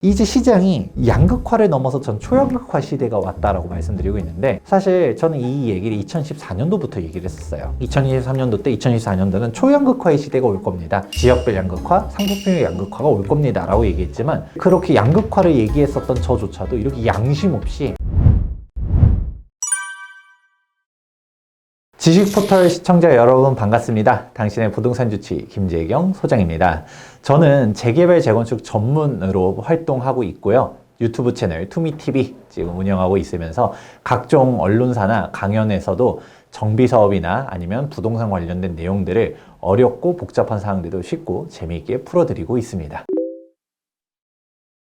이제 시장이 양극화를 넘어서 전 초양극화 시대가 왔다라고 말씀드리고 있는데, 사실 저는 이 얘기를 2014년도부터 얘기를 했었어요. 2023년도 때 2024년도는 초양극화의 시대가 올 겁니다. 지역별 양극화, 상품별 양극화가 올 겁니다 라고 얘기했지만, 그렇게 양극화를 얘기했었던 저조차도 이렇게 양심 없이 지식포털 시청자 여러분 반갑습니다. 당신의 부동산 주치 김재경 소장입니다. 저는 재개발 재건축 전문으로 활동하고 있고요. 유튜브 채널 투미TV 지금 운영하고 있으면서 각종 언론사나 강연에서도 정비사업이나 아니면 부동산 관련된 내용들을 어렵고 복잡한 사항들도 쉽고 재미있게 풀어드리고 있습니다.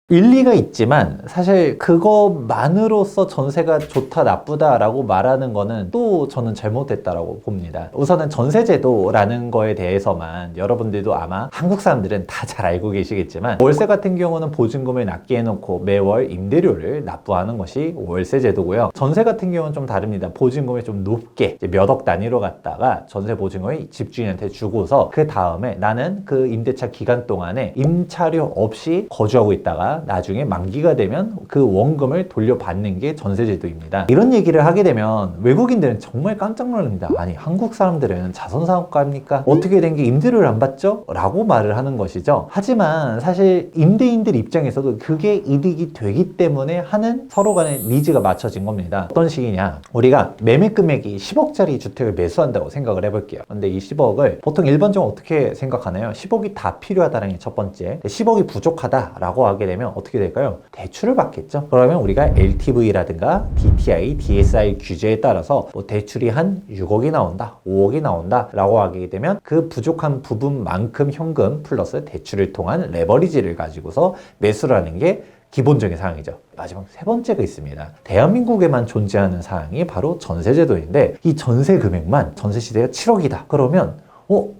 일리가 있지만 사실 그것만으로서 전세가 좋다 나쁘다 라고 말하는 거는 또 저는 잘못됐다라고 봅니다. 우선은 전세제도라는 거에 대해서만 여러분들도 아마 한국 사람들은 다 잘 알고 계시겠지만, 월세 같은 경우는 보증금을 낮게 해놓고 매월 임대료를 납부하는 것이 월세제도고요. 전세 같은 경우는 좀 다릅니다. 보증금을 좀 높게 몇 억 단위로 갖다가 전세 보증금을 집주인한테 주고서 그 다음에 나는 그 임대차 기간 동안에 임차료 없이 거주하고 있다가 나중에 만기가 되면 그 원금을 돌려받는 게 전세제도입니다. 이런 얘기를 하게 되면 외국인들은 정말 깜짝 놀랍니다. 아니, 한국 사람들은 자선사업가입니까? 어떻게 된 게 임대료를 안 받죠? 라고 말을 하는 것이죠. 하지만 사실 임대인들 입장에서도 그게 이득이 되기 때문에 하는 서로 간의 니즈가 맞춰진 겁니다. 어떤 식이냐, 우리가 매매 금액이 10억짜리 주택을 매수한다고 생각을 해볼게요. 근데 이 10억을 보통 일반적으로 어떻게 생각하나요? 10억이 다 필요하다는 게 첫 번째. 10억이 부족하다라고 하게 되면 어떻게 될까요? 대출을 받겠죠. 그러면 우리가 LTV라든가 DTI, DSI 규제에 따라서 뭐 대출이 한 6억이 나온다, 5억이 나온다 라고 하게 되면 그 부족한 부분만큼 현금 플러스 대출을 통한 레버리지를 가지고서 매수를 하는 게 기본적인 사항이죠. 마지막 세 번째가 있습니다. 대한민국에만 존재하는 사항이 바로 전세제도인데, 이 전세 금액만, 전세 시세가 7억이다 그러면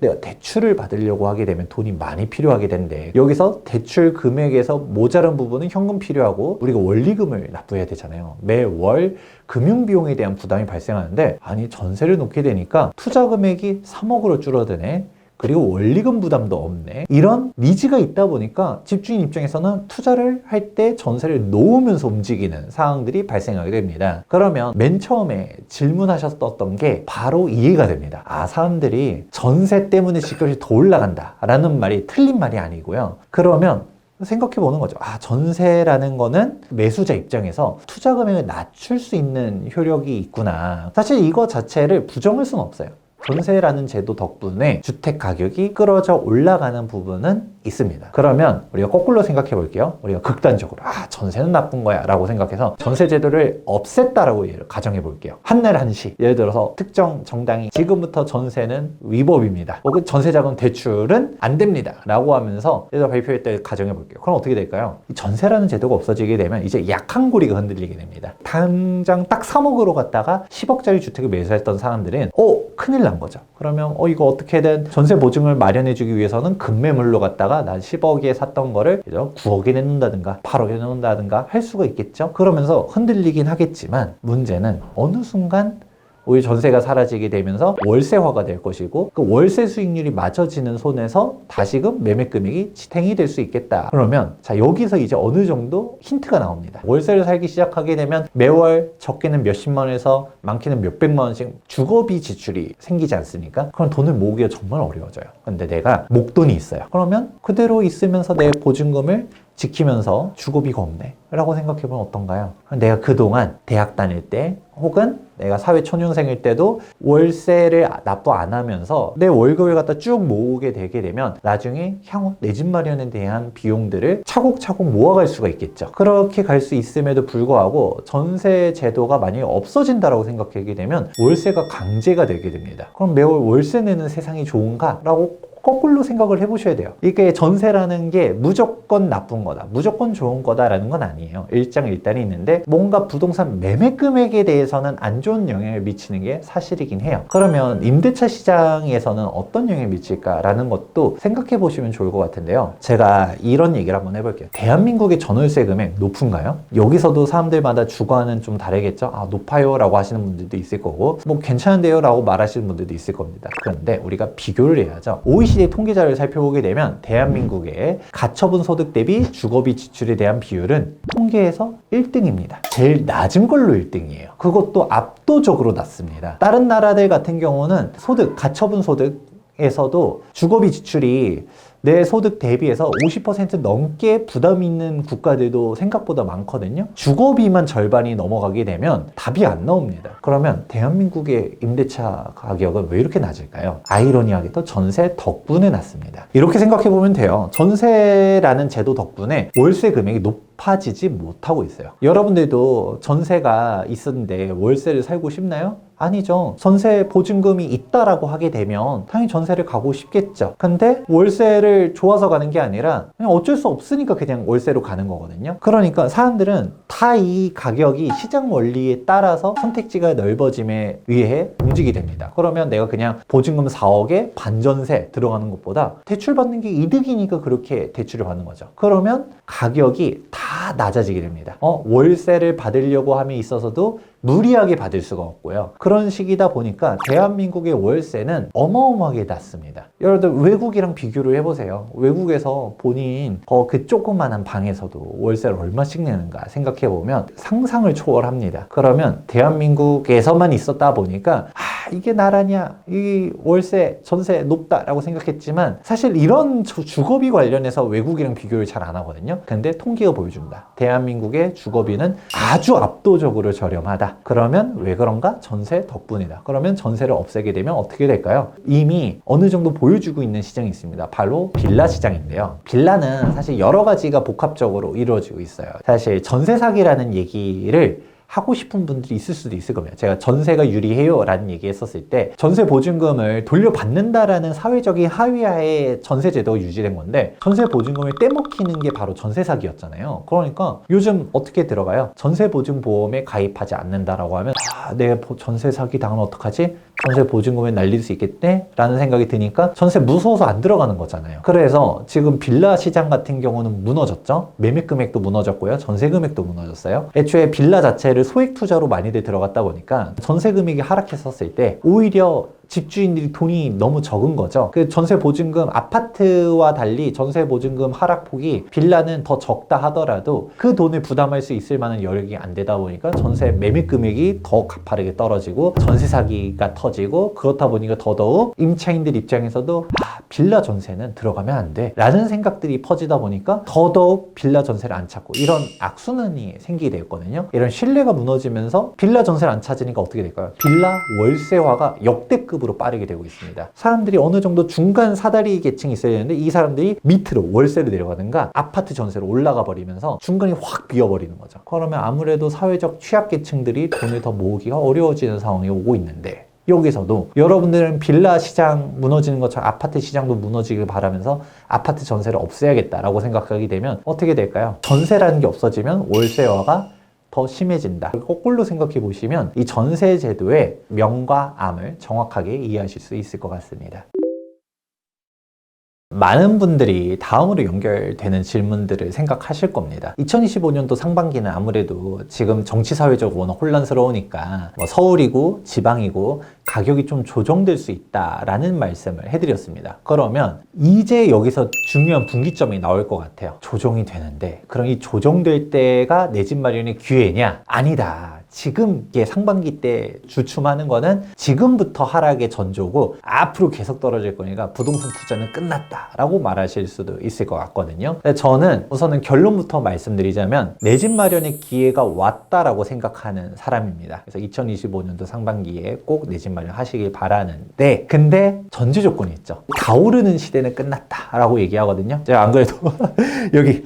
내가 대출을 받으려고 하게 되면 돈이 많이 필요하게 되는데, 여기서 대출 금액에서 모자란 부분은 현금 필요하고 우리가 원리금을 납부해야 되잖아요. 매월 금융비용에 대한 부담이 발생하는데, 아니 전세를 놓게 되니까 투자 금액이 3억으로 줄어드네, 그리고 원리금 부담도 없네, 이런 니즈가 있다 보니까 집주인 입장에서는 투자를 할 때 전세를 놓으면서 움직이는 상황들이 발생하게 됩니다. 그러면 맨 처음에 질문하셨던 게 바로 이해가 됩니다. 사람들이 전세 때문에 집값이 더 올라간다 라는 말이 틀린 말이 아니고요. 그러면 생각해 보는 거죠. 전세라는 거는 매수자 입장에서 투자 금액을 낮출 수 있는 효력이 있구나. 사실 이거 자체를 부정할 수는 없어요. 전세라는 제도 덕분에 주택 가격이 끌어져 올라가는 부분은 있습니다. 그러면 우리가 거꾸로 생각해 볼게요. 우리가 극단적으로 전세는 나쁜 거야 라고 생각해서 전세 제도를 없앴다라고 가정해 볼게요. 한날 한시, 예를 들어서 특정 정당이 지금부터 전세는 위법입니다, 혹은 전세자금 대출은 안 됩니다 라고 하면서 제도 발표할 때 가정해 볼게요. 그럼 어떻게 될까요? 이 전세라는 제도가 없어지게 되면 이제 약한 고리가 흔들리게 됩니다. 당장 딱 3억으로 갔다가 10억짜리 주택을 매수했던 사람들은 큰일 난 거죠. 그러면 이거 어떻게든 전세 보증을 마련해 주기 위해서는 급매물로 갔다가 난 10억에 샀던 거를 9억에 내놓는다든가 8억에 내놓는다든가 할 수가 있겠죠. 그러면서 흔들리긴 하겠지만, 문제는 어느 순간 오히려 전세가 사라지게 되면서 월세화가 될 것이고, 그 월세 수익률이 맞춰지는 손에서 다시금 매매 금액이 지탱이 될 수 있겠다. 그러면 여기서 이제 어느 정도 힌트가 나옵니다. 월세를 살기 시작하게 되면 매월 적게는 몇십만 원에서 많게는 몇백만 원씩 주거비 지출이 생기지 않습니까? 그럼 돈을 모으기가 정말 어려워져요. 근데 내가 목돈이 있어요. 그러면 그대로 있으면서 내 보증금을 지키면서 주거비가 없네 라고 생각해보면 어떤가요? 내가 그동안 대학 다닐 때 혹은 내가 사회초년생일 때도 월세를 납부 안 하면서 내 월급을 갖다 쭉 모으게 되게 되면 나중에 향후 내 집 마련에 대한 비용들을 차곡차곡 모아갈 수가 있겠죠. 그렇게 갈 수 있음에도 불구하고 전세 제도가 만약에 없어진다라고 생각하게 되면 월세가 강제가 되게 됩니다. 그럼 매월 월세 내는 세상이 좋은가? 라고 거꾸로 생각을 해보셔야 돼요. 이게 전세라는 게 무조건 나쁜 거다, 무조건 좋은 거다라는 건 아니에요. 일장일단이 있는데 뭔가 부동산 매매 금액에 대해서는 안 좋은 영향을 미치는 게 사실이긴 해요. 그러면 임대차 시장에서는 어떤 영향을 미칠까라는 것도 생각해 보시면 좋을 것 같은데요. 제가 이런 얘기를 한번 해볼게요. 대한민국의 전월세 금액 높은가요? 여기서도 사람들마다 주관은 좀 다르겠죠. 높아요 라고 하시는 분들도 있을 거고, 뭐 괜찮은데요 라고 말하시는 분들도 있을 겁니다. 그런데 우리가 비교를 해야죠. OECD OECD 통계자를 살펴보게 되면 대한민국의 가처분 소득 대비 주거비 지출에 대한 비율은 통계에서 1등입니다. 제일 낮은 걸로 1등이에요. 그것도 압도적으로 낮습니다. 다른 나라들 같은 경우는 가처분 소득에서도 주거비 지출이 내 소득 대비해서 50% 넘게 부담 있는 국가들도 생각보다 많거든요. 주거비만 절반이 넘어가게 되면 답이 안 나옵니다. 그러면 대한민국의 임대차 가격은 왜 이렇게 낮을까요? 아이러니하게도 전세 덕분에 낮습니다. 이렇게 생각해 보면 돼요. 전세라는 제도 덕분에 월세 금액이 높아지지 못하고 있어요. 여러분들도 전세가 있었는데 월세를 살고 싶나요? 아니죠. 전세 보증금이 있다라고 하게 되면 당연히 전세를 가고 싶겠죠. 근데 월세를 좋아서 가는 게 아니라 그냥 어쩔 수 없으니까 그냥 월세로 가는 거거든요. 그러니까 사람들은 다 이 가격이 시장 원리에 따라서 선택지가 넓어짐에 의해 움직이게 됩니다. 그러면 내가 그냥 보증금 4억에 반전세 들어가는 것보다 대출 받는 게 이득이니까 그렇게 대출을 받는 거죠. 그러면 가격이 다 낮아지게 됩니다. 월세를 받으려고 함에 있어서도 무리하게 받을 수가 없고요. 그런 식이다 보니까 대한민국의 월세는 어마어마하게 낮습니다. 여러분들 외국이랑 비교를 해보세요. 외국에서 본인 그 조그만한 방에서도 월세를 얼마씩 내는가 생각해보면 상상을 초월합니다. 그러면 대한민국에서만 있었다 보니까 이게 나라냐, 이 월세, 전세 높다라고 생각했지만 사실 이런 주거비 관련해서 외국이랑 비교를 잘 안 하거든요. 근데 통계가 보여준다. 대한민국의 주거비는 아주 압도적으로 저렴하다. 그러면 왜 그런가? 전세 덕분이다. 그러면 전세를 없애게 되면 어떻게 될까요? 이미 어느 정도 보여주고 있는 시장이 있습니다. 바로 빌라 시장인데요. 빌라는 사실 여러 가지가 복합적으로 이루어지고 있어요. 사실 전세 사기라는 얘기를 하고 싶은 분들이 있을 수도 있을 겁니다. 제가 전세가 유리해요 라는 얘기 했었을 때 전세 보증금을 돌려받는다라는 사회적인 합의하에 전세제도가 유지된 건데 전세 보증금을 떼먹히는 게 바로 전세 사기였잖아요. 그러니까 요즘 어떻게 들어가요? 전세 보증 보험에 가입하지 않는다라고 하면 내가 전세 사기 당하면 어떡하지? 전세 보증금을 날릴 수 있겠네? 라는 생각이 드니까 전세 무서워서 안 들어가는 거잖아요. 그래서 지금 빌라 시장 같은 경우는 무너졌죠? 매매 금액도 무너졌고요. 전세 금액도 무너졌어요. 애초에 빌라 자체를 소액 투자로 많이들 들어갔다 보니까 전세 금액이 하락했었을 때 오히려 집주인들이 돈이 너무 적은 거죠. 그 전세 보증금, 아파트와 달리 전세 보증금 하락폭이 빌라는 더 적다 하더라도 그 돈을 부담할 수 있을 만한 여력이 안 되다 보니까 전세 매매 금액이 더 가파르게 떨어지고 전세 사기가 터지고 그렇다 보니까 더더욱 임차인들 입장에서도 빌라 전세는 들어가면 안 돼 라는 생각들이 퍼지다 보니까 더더욱 빌라 전세를 안 찾고 이런 악순환이 생기게 되었거든요. 이런 신뢰가 무너지면서 빌라 전세를 안 찾으니까 어떻게 될까요? 빌라 월세화가 역대급 으로 빠르게 되고 있습니다. 사람들이 어느 정도 중간 사다리 계층이 있어야 되는데 이 사람들이 밑으로 월세로 내려가든가 아파트 전세로 올라가 버리면서 중간이 확 비어버리는 거죠. 그러면 아무래도 사회적 취약계층들이 돈을 더 모으기가 어려워지는 상황이 오고 있는데 여기서도 여러분들은 빌라 시장 무너지는 것처럼 아파트 시장도 무너지길 바라면서 아파트 전세를 없애야겠다라고 생각하게 되면 어떻게 될까요? 전세라는 게 없어지면 월세화가 더 심해진다. 거꾸로 생각해 보시면 이 전세 제도의 명과 암을 정확하게 이해하실 수 있을 것 같습니다. 많은 분들이 다음으로 연결되는 질문들을 생각하실 겁니다. 2025년도 상반기는 아무래도 지금 정치사회적으로 워낙 혼란스러우니까 서울이고 지방이고 가격이 좀 조정될 수 있다라는 말씀을 해드렸습니다. 그러면 이제 여기서 중요한 분기점이 나올 것 같아요. 조정이 되는데 그럼 이 조정될 때가 내 집 마련의 기회냐? 아니다. 지금 이게 상반기 때 주춤하는 거는 지금부터 하락의 전조고 앞으로 계속 떨어질 거니까 부동산 투자는 끝났다 라고 말하실 수도 있을 것 같거든요. 저는 우선은 결론부터 말씀드리자면 내 집 마련의 기회가 왔다라고 생각하는 사람입니다. 그래서 2025년도 상반기에 꼭 내 집 마련 하시길 바라는데 근데 전제 조건이 있죠. 다 오르는 시대는 끝났다 라고 얘기하거든요. 제가 안 그래도 여기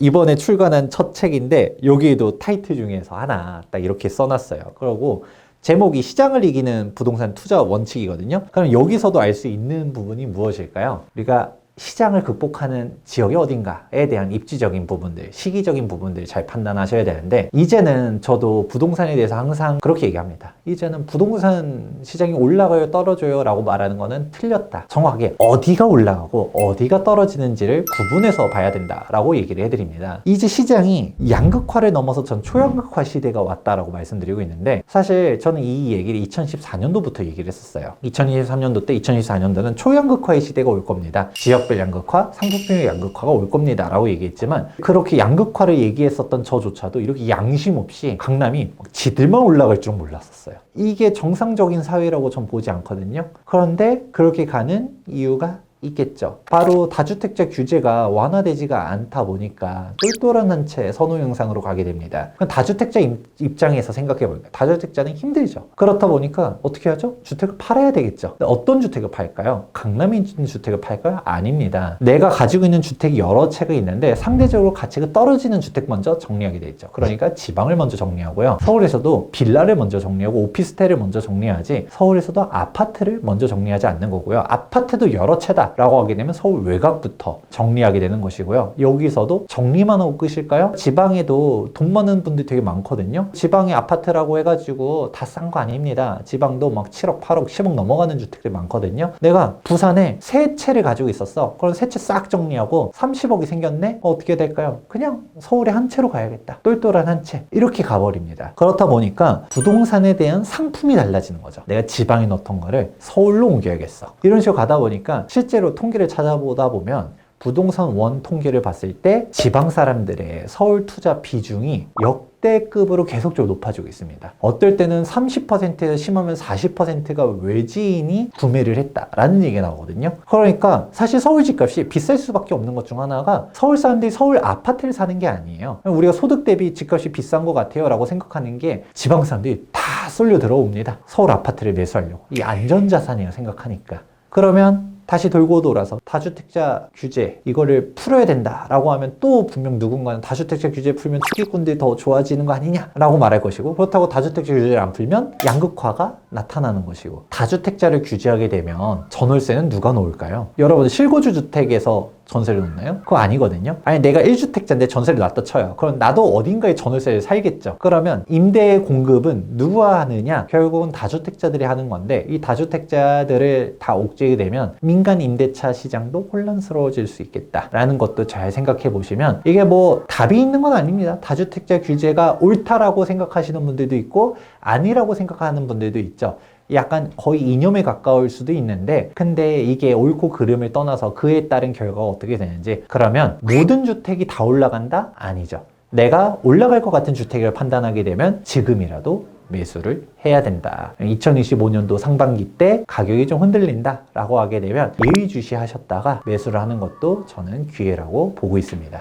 이번에 출간한 첫 책인데 여기에도 타이틀 중에서 하나 딱 이렇게 써놨어요. 그리고 제목이 시장을 이기는 부동산 투자 원칙이거든요. 그럼 여기서도 알 수 있는 부분이 무엇일까요? 우리가 시장을 극복하는 지역이 어딘가에 대한 입지적인 부분들, 시기적인 부분들 잘 판단하셔야 되는데, 이제는 저도 부동산에 대해서 항상 그렇게 얘기합니다. 이제는 부동산 시장이 올라가요 떨어져요 라고 말하는 거는 틀렸다. 정확하게 어디가 올라가고 어디가 떨어지는지를 구분해서 봐야 된다 라고 얘기를 해드립니다. 이제 시장이 양극화를 넘어서 전 초양극화 시대가 왔다라고 말씀드리고 있는데, 사실 저는 이 얘기를 2014년도부터 얘기를 했었어요. 2023년도 때 2024년도는 초양극화의 시대가 올 겁니다. 지역별 양극화, 상품별 양극화가 올 겁니다 라고 얘기했지만, 그렇게 양극화를 얘기했었던 저조차도 이렇게 양심 없이 강남이 지들만 올라갈 줄 몰랐었어요. 이게 정상적인 사회라고 전 보지 않거든요. 그런데 그렇게 가는 이유가 있겠죠. 바로 다주택자 규제가 완화되지가 않다 보니까 똘똘한 한 채 선호 영상으로 가게 됩니다. 다주택자 입장에서 생각해보니까 다주택자는 힘들죠. 그렇다 보니까 어떻게 하죠? 주택을 팔아야 되겠죠. 어떤 주택을 팔까요? 강남에 있는 주택을 팔까요? 아닙니다. 내가 가지고 있는 주택이 여러 채가 있는데 상대적으로 가치가 떨어지는 주택 먼저 정리하게 돼 있죠. 그러니까 지방을 먼저 정리하고요. 서울에서도 빌라를 먼저 정리하고 오피스텔을 먼저 정리하지, 서울에서도 아파트를 먼저 정리하지 않는 거고요. 아파트도 여러 채다 라고 하게 되면 서울 외곽부터 정리하게 되는 것이고요. 여기서도 정리만 하고 끝일까요? 지방에도 돈 많은 분들 되게 많거든요. 지방에 아파트라고 해가지고 다 싼 거 아닙니다. 지방도 막 7억, 8억, 10억 넘어가는 주택들이 많거든요. 내가 부산에 세 채를 가지고 있었어. 그럼 세 채 싹 정리하고 30억이 생겼네? 어떻게 될까요? 그냥 서울에 한 채로 가야겠다. 똘똘한 한 채. 이렇게 가버립니다. 그렇다 보니까 부동산에 대한 상품이 달라지는 거죠. 내가 지방에 넣던 거를 서울로 옮겨야겠어. 이런 식으로 가다 보니까 실제로 통계를 찾아보다 보면 부동산 원 통계를 봤을 때 지방 사람들의 서울 투자 비중이 역대급으로 계속적으로 높아지고 있습니다. 어떨 때는 30%에서 심하면 40%가 외지인이 구매를 했다라는 얘기가 나오거든요. 그러니까 사실 서울 집값이 비쌀 수밖에 없는 것 중 하나가 서울 사람들이 서울 아파트를 사는 게 아니에요. 우리가 소득 대비 집값이 비싼 것 같아요 라고 생각하는 게 지방 사람들이 다 쏠려 들어옵니다. 서울 아파트를 매수하려고. 이 안전자산이에요 생각하니까. 그러면 다시 돌고 돌아서 다주택자 규제 이거를 풀어야 된다라고 하면 또 분명 누군가는 다주택자 규제 풀면 투기꾼들이 더 좋아지는 거 아니냐라고 말할 것이고, 그렇다고 다주택자 규제를 안 풀면 양극화가 나타나는 것이고, 다주택자를 규제하게 되면 전월세는 누가 놓을까요? 여러분 실거주 주택에서 전세를 놓나요? 그거 아니거든요. 아니 내가 1주택자인데 전세를 놨다 쳐요. 그럼 나도 어딘가에 전월세를 살겠죠. 그러면 임대 공급은 누가 하느냐? 결국은 다주택자들이 하는 건데, 이 다주택자들을 다 옥죄게 되면 민간 임대차 시장도 혼란스러워질 수 있겠다라는 것도 잘 생각해 보시면, 이게 뭐 답이 있는 건 아닙니다. 다주택자 규제가 옳다라고 생각하시는 분들도 있고 아니라고 생각하는 분들도 있죠. 약간 거의 이념에 가까울 수도 있는데, 근데 이게 옳고 그름을 떠나서 그에 따른 결과가 어떻게 되는지, 그러면 모든 주택이 다 올라간다? 아니죠. 내가 올라갈 것 같은 주택을 판단하게 되면 지금이라도 매수를 해야 된다. 2025년도 상반기 때 가격이 좀 흔들린다 라고 하게 되면 예의주시하셨다가 매수를 하는 것도 저는 기회라고 보고 있습니다.